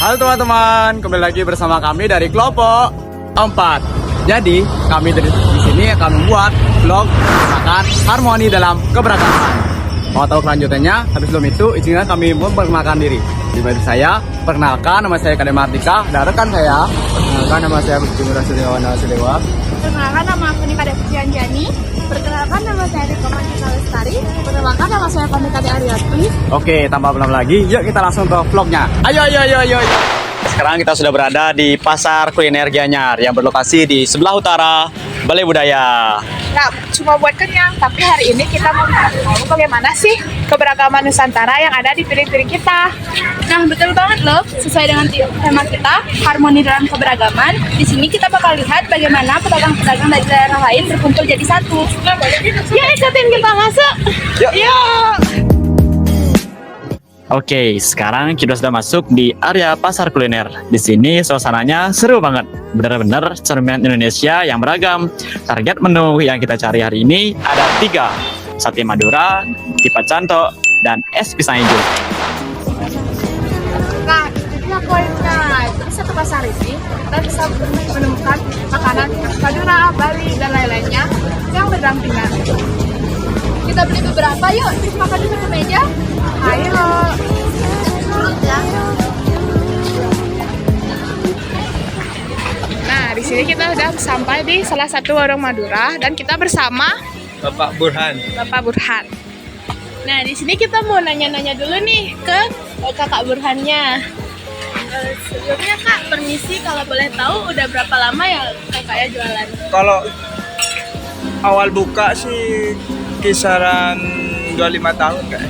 Halo teman-teman, kembali lagi bersama kami dari kelompok 4. Jadi, kami di sini akan membuat vlog makan harmoni dalam keberagaman. Mau tahu kelanjutannya? Habis belum itu, izinkan kami memperkenalkan diri. Di bawah saya, perkenalkan nama saya Kadek Martika, dan rekan saya, perkenalkan nama saya Bukti Sudewana Sudewa. Perkenalkan nama aku Nika Deputian Jani. Perkenalkan nama saya Rika Manika Lestari. Perkenalkan nama saya Panika Ariati. Oke, tanpa berlama lagi, yuk kita langsung ke vlognya. Ayo. Sekarang kita sudah berada di Pasar Kuliner Gianyar yang berlokasi di sebelah utara Balai Budaya. Nah, cuma buat kenyang, tapi hari ini kita mau tahu bagaimana sih keberagaman Nusantara yang ada di piring-piring kita. Nah, betul banget loh, sesuai dengan tema kita, harmoni dalam keberagaman. Di sini kita bakal lihat bagaimana pedagang-pedagang dari daerah lain berkumpul jadi satu. Yuk ikutin kita masuk. Yuk. Oke, sekarang kita sudah masuk di area pasar kuliner. Di sini suasananya seru banget. Benar-benar cermin Indonesia yang beragam. Target menu yang kita cari hari ini ada 3. Sate Madura, tipat cantok, dan es pisang hijau. Nah, itulah poinnya. Bisa ke pasar ini, kita bisa menemukan makanan Madura, Bali, dan lain-lainnya yang berdampingan. Kita beli beberapa yuk, terus makan di satu meja. Ayo. Nah, di sini kita udah sampai di salah satu warung Madura dan kita bersama Bapak Burhan. Bapak Burhan. Nah, di sini kita mau nanya-nanya dulu nih ke Kakak Burhannya. Sebelumnya Kak, permisi kalau boleh tahu udah berapa lama ya Kakaknya jualan? Kalau awal buka sih kisaran 25 tahun Kak.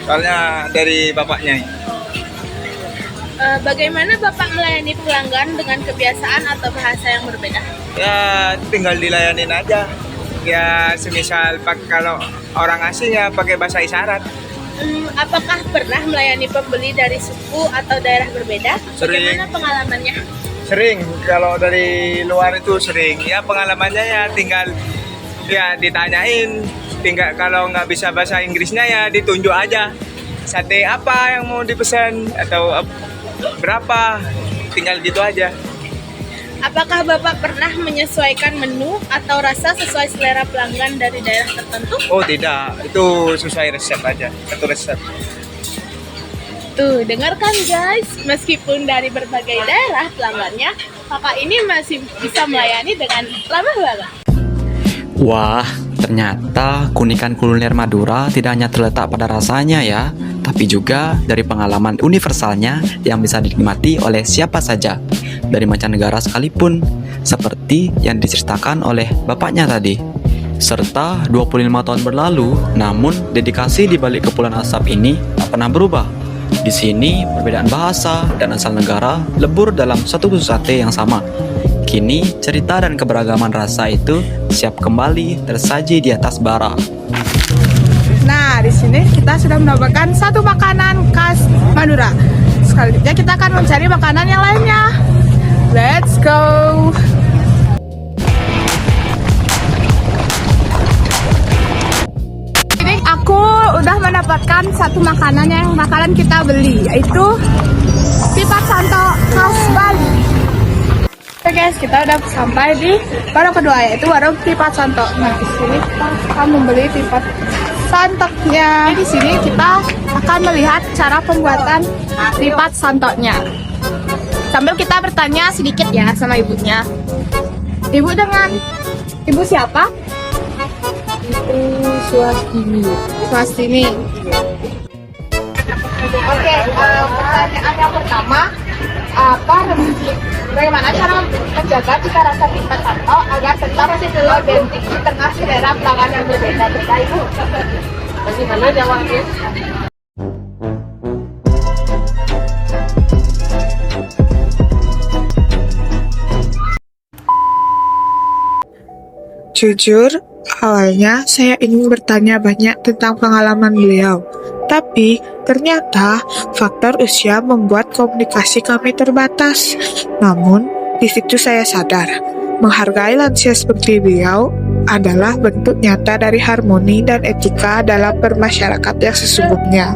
Soalnya dari bapaknya. Bagaimana Bapak melayani pelanggan dengan kebiasaan atau bahasa yang berbeda? Ya tinggal dilayanin aja. Ya semisal kalau orang asing ya pakai bahasa isyarat. Apakah pernah melayani pembeli dari suku atau daerah berbeda? Sering. Bagaimana pengalamannya? Sering, kalau dari luar itu sering. Ya pengalamannya ya tinggal ya ditanyain. Tinggal kalau nggak bisa bahasa Inggrisnya ya ditunjuk aja. Sate apa yang mau dipesan atau berapa, tinggal gitu aja. Apakah Bapak pernah menyesuaikan menu atau rasa sesuai selera pelanggan dari daerah tertentu? Oh tidak, itu sesuai resep aja, satu resep. Tuh, dengarkan guys, meskipun dari berbagai daerah pelanggannya, Bapak ini masih bisa melayani dengan ramah banget. Wah, ternyata keunikan kuliner Madura tidak hanya terletak pada rasanya ya, tapi juga dari pengalaman universalnya yang bisa dinikmati oleh siapa saja, dari mancanegara sekalipun, seperti yang diceritakan oleh bapaknya tadi. Serta 25 tahun berlalu, namun dedikasi di balik Kepulauan Asap ini tak pernah berubah. Di sini, perbedaan bahasa dan asal negara lebur dalam satu tusuk sate yang sama. Kini, cerita dan keberagaman rasa itu siap kembali tersaji di atas bara. Nah, di sini kita sudah mendapatkan satu makanan khas Madura. Selanjutnya kita akan mencari makanan yang lainnya. Let's go! Ini aku udah mendapatkan satu makanan yang bakalan kita beli, yaitu tipat santok khas Bali. Oke guys, kita udah sampai di warung kedua, yaitu warung tipat santok. Nah, di sini kita akan membeli tipat santoknya. Di sini kita akan melihat cara pembuatan tipat santoknya. Sambil kita bertanya sedikit ya sama ibunya. Ibu ibu siapa? Itu Swastini. Swastini. Oke, pertanyaan yang pertama, bagaimana cara menjaga cita rasa tipat santok agar tetap masih otentik di tengah selera pelanggan yang berbeda-beda, Ibu? Bagaimana jawabnya? Jujur, awalnya saya ingin bertanya banyak tentang pengalaman beliau. Tapi, ternyata faktor usia membuat komunikasi kami terbatas. Namun, di situ saya sadar, menghargai lansia seperti beliau adalah bentuk nyata dari harmoni dan etika dalam bermasyarakat yang sesungguhnya.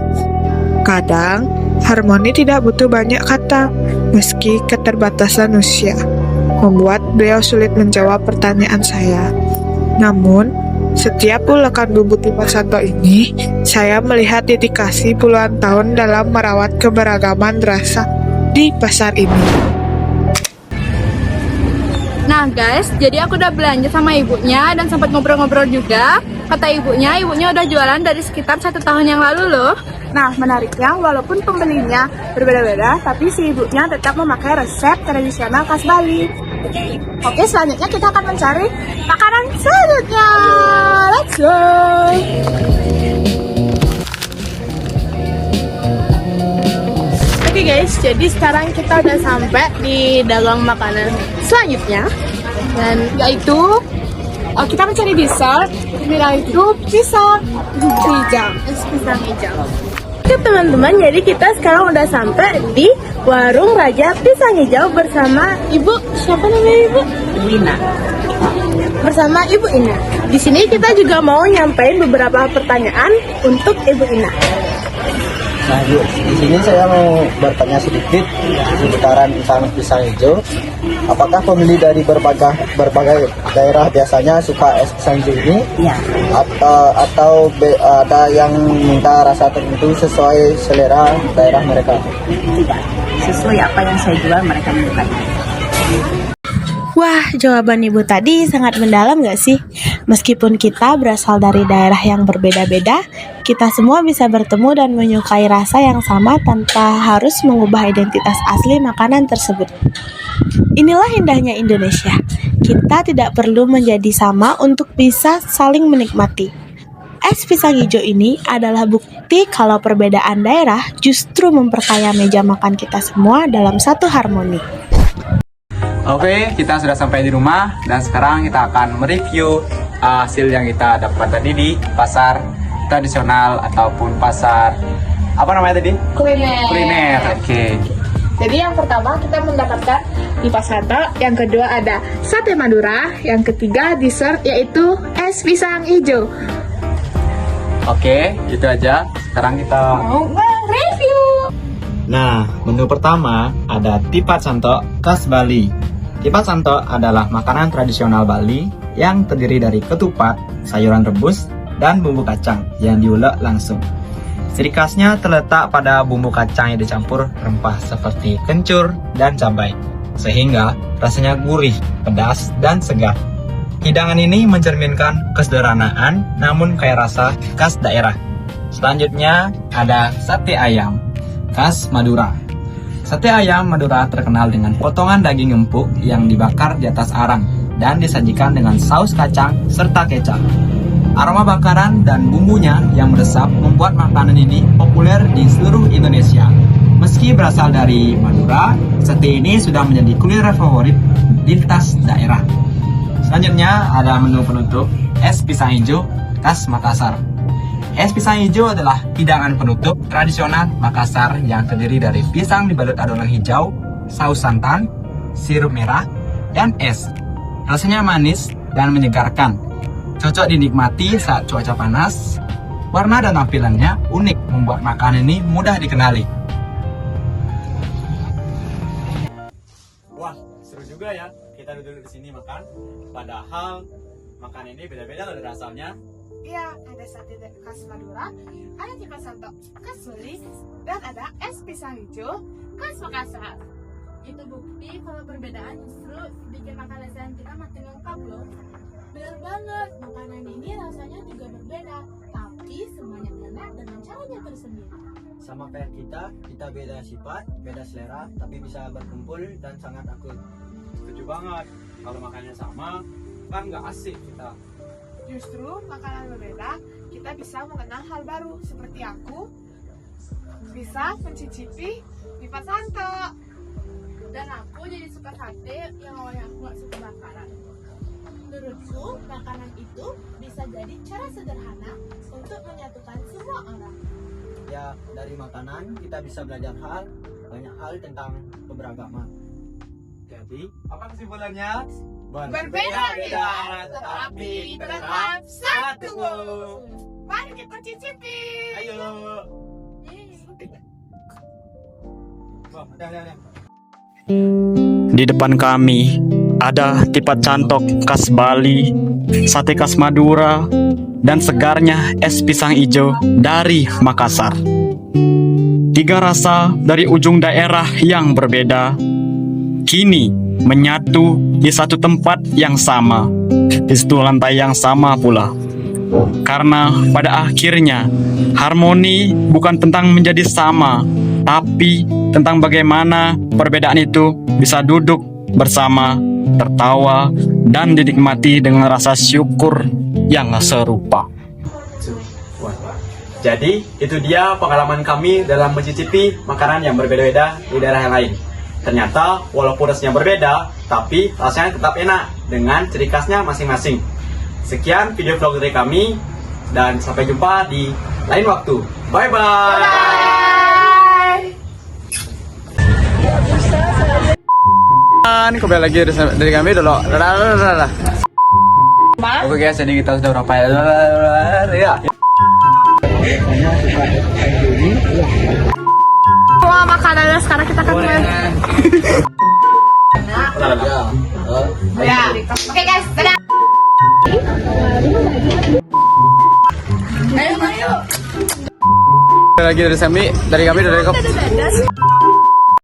Kadang, Harmoni tidak butuh banyak kata, meski keterbatasan usia membuat beliau sulit menjawab pertanyaan saya. Namun, setiap ulekan bumbu Tipat Santo ini, saya melihat dedikasi puluhan tahun dalam merawat keberagaman rasa di pasar ini. Nah guys, jadi aku udah belanja sama ibunya dan sempat ngobrol-ngobrol juga. Kata ibunya udah jualan dari sekitar 1 tahun yang lalu loh. Nah menariknya, walaupun pembelinya berbeda-beda, tapi si ibunya tetap memakai resep tradisional khas Bali. Oke, selanjutnya kita akan mencari makanan selanjutnya. Let's go! Oke guys, jadi sekarang kita udah sampai di dagang makanan selanjutnya, dan yaitu kita mencari dessert, yaitu pisang hijau. Pisang hijau. Oke teman-teman, jadi kita sekarang udah sampai di warung Raja Pisang Hijau bersama Ibu, siapa namanya Ibu? Ibu Ina. Bersama Ibu Ina. Di sini kita juga mau nyampein beberapa pertanyaan untuk Ibu Ina. Nah, Bu, di sini saya mau bertanya sedikit seputaran pisang hijau. Apakah pembeli dari berbagai daerah biasanya suka es pisang hijau ini? Ya, Atau ada yang minta rasa tertentu sesuai selera daerah mereka? tidak. Sesuai apa yang saya jual mereka menyukai. Wah, jawaban ibu tadi sangat mendalam gak sih? Meskipun kita berasal dari daerah yang berbeda-beda, kita semua bisa bertemu dan menyukai rasa yang sama tanpa harus mengubah identitas asli makanan tersebut. Inilah indahnya Indonesia. Kita tidak perlu menjadi sama untuk bisa saling menikmati. Es pisang hijau ini adalah bukti kalau perbedaan daerah justru memperkaya meja makan kita semua dalam satu harmoni. Oke, kita sudah sampai di rumah dan sekarang kita akan mereview hasil yang kita dapat tadi di pasar tradisional ataupun pasar apa namanya tadi? Kuliner. Oke. Jadi yang pertama kita mendapatkan Tipat Santo, yang kedua ada sate Madura, yang ketiga dessert yaitu es pisang hijau. Oke, itu aja. Sekarang kita Mau review. Nah, menu pertama ada Tipat Santo khas Bali. Tipat Santo adalah makanan tradisional Bali yang terdiri dari ketupat, sayuran rebus, dan bumbu kacang yang diulek langsung. Ciri khasnya terletak pada bumbu kacang yang dicampur rempah seperti kencur dan cabai, sehingga rasanya gurih, pedas, dan segar. Hidangan ini mencerminkan kesederhanaan namun kaya rasa khas daerah. Selanjutnya ada sate ayam khas Madura. Sate ayam Madura terkenal dengan potongan daging empuk yang dibakar di atas arang dan disajikan dengan saus kacang serta kecap. Aroma bakaran dan bumbunya yang meresap membuat makanan ini populer di seluruh Indonesia. Meski berasal dari Madura, sate ini sudah menjadi kuliner favorit lintas daerah. Selanjutnya ada menu penutup es pisang hijau khas Makassar. Es pisang hijau adalah hidangan penutup tradisional Makassar yang terdiri dari pisang dibalut adonan hijau, saus santan, sirup merah, dan es. Rasanya manis dan menyegarkan. Cocok dinikmati saat cuaca panas. Warna dan tampilannya unik membuat makanan ini mudah dikenali. Wah, seru juga ya. Kita duduk di sini makan. Padahal makanan ini beda-beda loh dari asalnya. Iya, ada sate khas Madura, ada Tipat Santo khas Bali, dan ada es pisang hijau khas Makassar. Itu bukti kalau perbedaan justru bikin makanan kita makin lengkap loh. Bener banget, makanan ini rasanya juga berbeda, tapi semuanya enak dengan caranya tersendiri. Sama kayak kita beda sifat, beda selera, tapi bisa berkumpul dan sangat akur. Setuju banget. Kalau makannya sama, kan nggak asik kita. Justru makanan berbeda, kita bisa mengenal hal baru. Seperti aku, bisa mencicipi Tipat Santo. Dan aku jadi suka sate yang awalnya aku gak suka bakaran. Menurutku, makanan itu bisa jadi cara sederhana untuk menyatukan semua orang. Ya, dari makanan kita bisa belajar banyak hal tentang keberagaman. Jadi, apa kesimpulannya? Berbeda-beda, tetapi tetap satu. Mari kita cicipi. Ayo. Yeay. Di depan kami ada tipat cantok khas Bali, sate khas Madura, dan segarnya es pisang hijau dari Makassar. 3 rasa dari ujung daerah yang berbeda kini menyatu di satu tempat yang sama, di satu lantai yang sama pula. Karena pada akhirnya harmoni bukan tentang menjadi sama, tapi tentang bagaimana perbedaan itu bisa duduk bersama, tertawa, dan dinikmati dengan rasa syukur yang serupa. Jadi, itu dia pengalaman kami dalam mencicipi makanan yang berbeda-beda di daerah yang lain. Ternyata, walaupun rasanya berbeda, tapi rasanya tetap enak dengan ciri khasnya masing-masing. Sekian video vlog dari kami, dan sampai jumpa di lain waktu. Bye-bye! Kembali lagi dari kami dulu. Oke guys, jadi kita sudah berapa ya? Semua makanannya sekarang kita akan main. Ya. Oke guys, dadah. Lagi dari kami dari